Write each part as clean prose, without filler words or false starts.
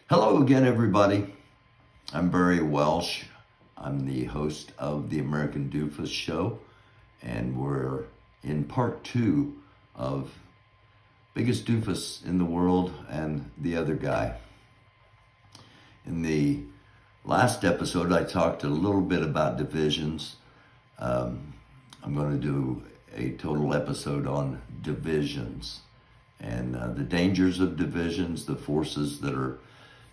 Hello again, everybody. I'm Barry Welsh. I'm the host of the American Dufus Show, and we're in part 2 of Biggest Dufus in the World and the Other Guy. In the last episode, I talked a little bit about divisions. I'm going to do a total episode on divisions and the dangers of divisions, the forces that are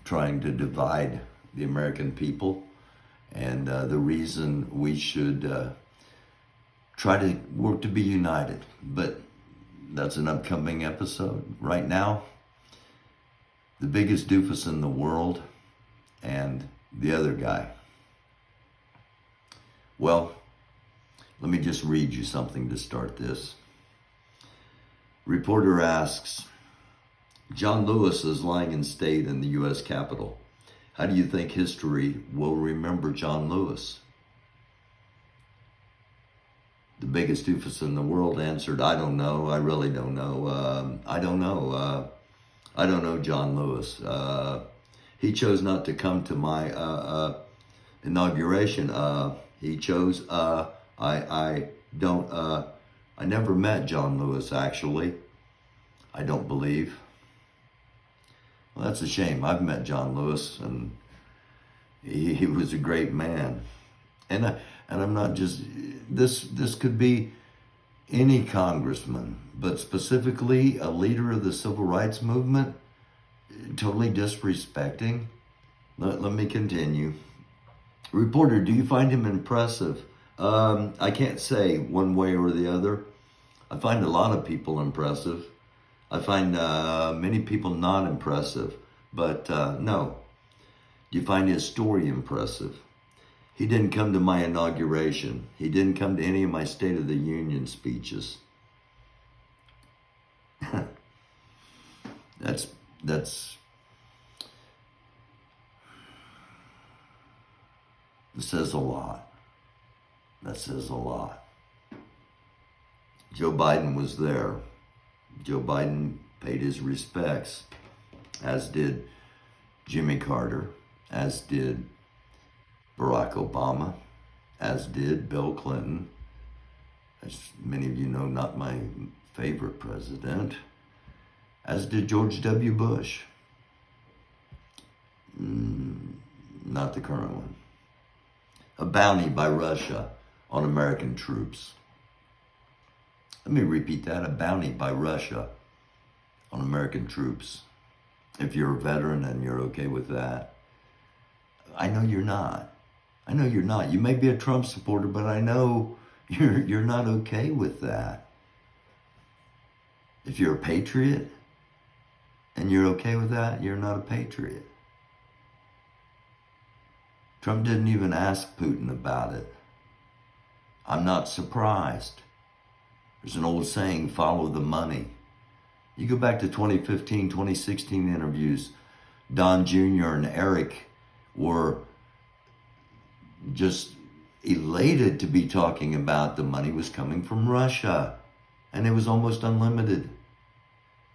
trying to divide the American people, and the reason we should try to work to be united. But that's an upcoming episode. Right now, the biggest doofus in the world and the other guy. Well, let me just read you something to start this. Reporter asks, John Lewis is lying in state in the U.S. Capitol. How do you think history will remember John Lewis? The biggest doofus in the world answered, I don't know. I really don't know. I don't know. I don't know John Lewis. He chose not to come to my inauguration. He chose, I never met John Lewis, actually. I don't believe. Well, that's a shame. I've met John Lewis, and he was a great man. And I'm not just, this could be any congressman, but specifically a leader of the civil rights movement, totally disrespecting. Let me continue. Reporter, do you find him impressive? I can't say one way or the other. I find a lot of people impressive. I find many people not impressive, but no. You find his story impressive. He didn't come to my inauguration. He didn't come to any of my State of the Union speeches. That says a lot. That says a lot. Joe Biden was there. Joe Biden paid his respects, as did Jimmy Carter, as did Barack Obama, as did Bill Clinton. As many of you know, not my favorite president, as did George W. Bush. Not the current one. A bounty by Russia on American troops. Let me repeat that, a bounty by Russia on American troops. If you're a veteran and you're okay with that. I know you're not. I know you're not. You may be a Trump supporter, but I know you're not okay with that. If you're a patriot and you're okay with that, you're not a patriot. Trump didn't even ask Putin about it. I'm not surprised. There's an old saying, follow the money. You go back to 2015, 2016 interviews, Don Jr. and Eric were just elated to be talking about the money was coming from Russia, and it was almost unlimited.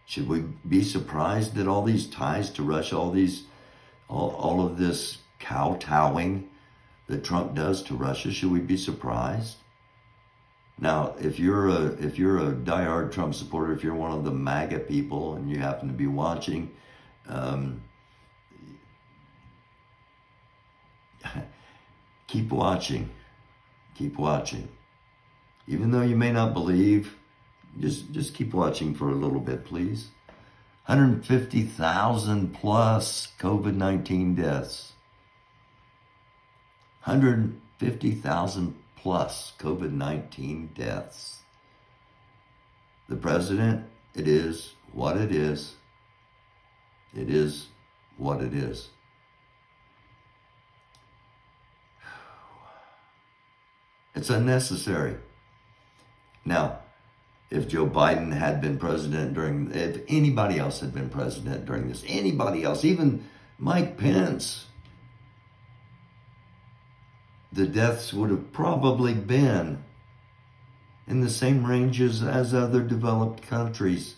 Should we be surprised at all these ties to Russia, all of this kowtowing that Trump does to Russia? Should we be surprised? Now, if you're a diehard Trump supporter, if you're one of the MAGA people and you happen to be watching, keep watching. Keep watching. Even though you may not believe, just keep watching for a little bit, please. 150,000 plus COVID-19 deaths. 150,000 plus COVID-19 deaths. The president, it is what it is. It is what it is. It's unnecessary. Now, if Joe Biden had been president if anybody else had been president during this, anybody else, even Mike Pence, the deaths would have probably been in the same ranges as other developed countries.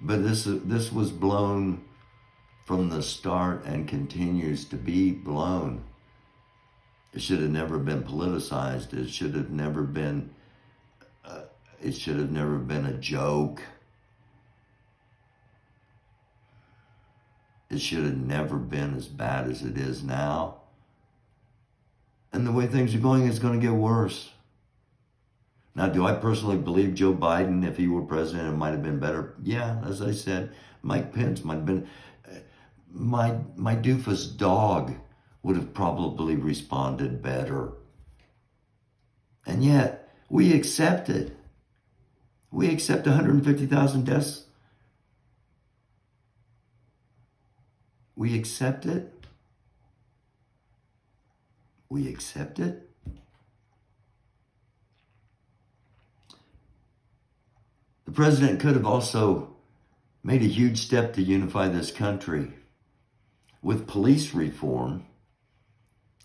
But this was blown from the start and continues to be blown. It should have never been politicized. It should have never been. It should have never been a joke. It should have never been as bad as it is now. And the way things are going, it's going to get worse. Now, do I personally believe Joe Biden, if he were president, it might have been better? Yeah, as I said, Mike Pence might have been. My doofus dog would have probably responded better. And yet, we accept it. We accept 150,000 deaths. We accept it. We accept it. The president could have also made a huge step to unify this country with police reform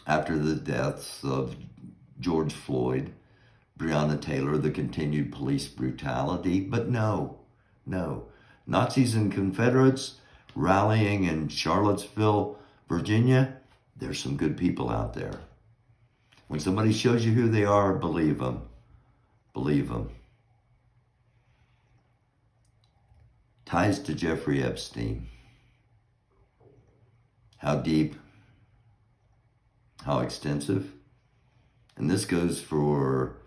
after the deaths of George Floyd, Breonna Taylor, the continued police brutality. But no. Nazis and Confederates rallying in Charlottesville, Virginia, there's some good people out there. When somebody shows you who they are, believe them. Believe them. Ties to Jeffrey Epstein. How deep? How extensive? And this goes for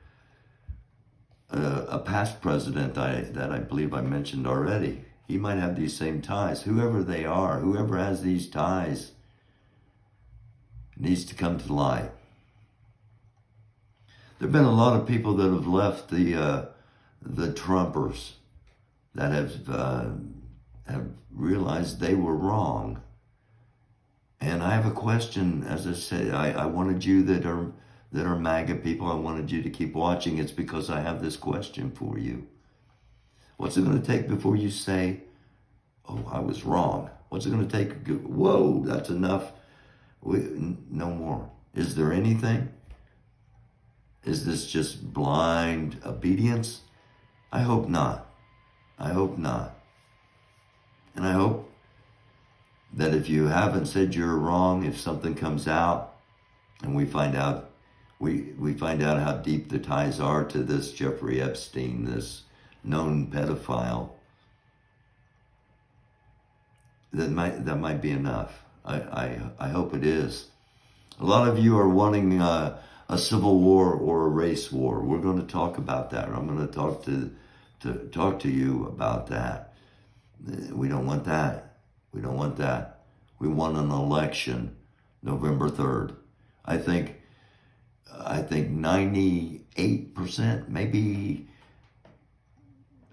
a past president that I believe I mentioned already. He might have these same ties. Whoever they are, whoever has these ties, needs to come to light. There have been a lot of people that have left the Trumpers that have realized they were wrong. And I have a question. As I say, I wanted you that are MAGA people, I wanted you to keep watching. It's because I have this question for you. What's it going to take before you say, oh, I was wrong? What's it going to take? Whoa, that's enough. No more. Is there anything? Is this just blind obedience? I hope not. I hope not. And I hope that if you haven't said you're wrong, if something comes out and we find out how deep the ties are to this Jeffrey Epstein, this known pedophile, that might be enough. I hope it is. A lot of you are wanting a civil war or a race war. We're going to talk about that. I'm going to talk to you about that. We don't want that. We don't want that. We want an election November 3rd. I think 98%, maybe,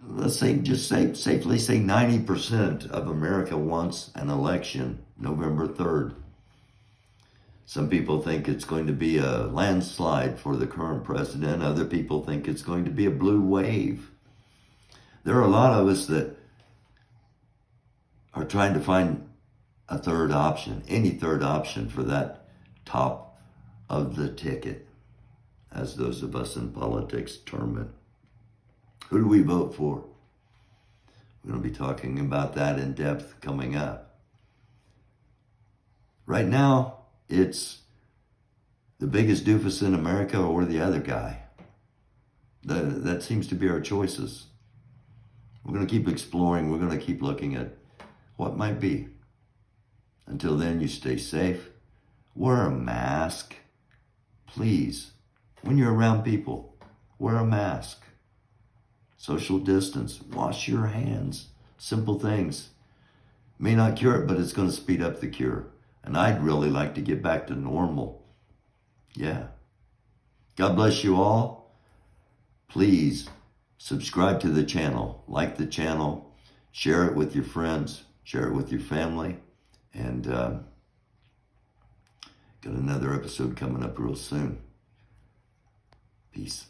let's say, safely say 90% of America wants an election November 3rd. Some people think it's going to be a landslide for the current president. Other people think it's going to be a blue wave. There are a lot of us that are trying to find a third option, any third option for that top of the ticket, as those of us in politics term it. Who do we vote for? We're going to be talking about that in depth coming up. Right now, it's the biggest doofus in America or the other guy. That seems to be our choices. We're going to keep exploring. We're going to keep looking at what might be. Until then, you stay safe. Wear a mask. Please. When you're around people, wear a mask. Social distance. Wash your hands. Simple things. May not cure it, but it's going to speed up the cure. And I'd really like to get back to normal. Yeah. God bless you all. Please subscribe to the channel. Like the channel. Share it with your friends. Share it with your family. And got another episode coming up real soon. Peace.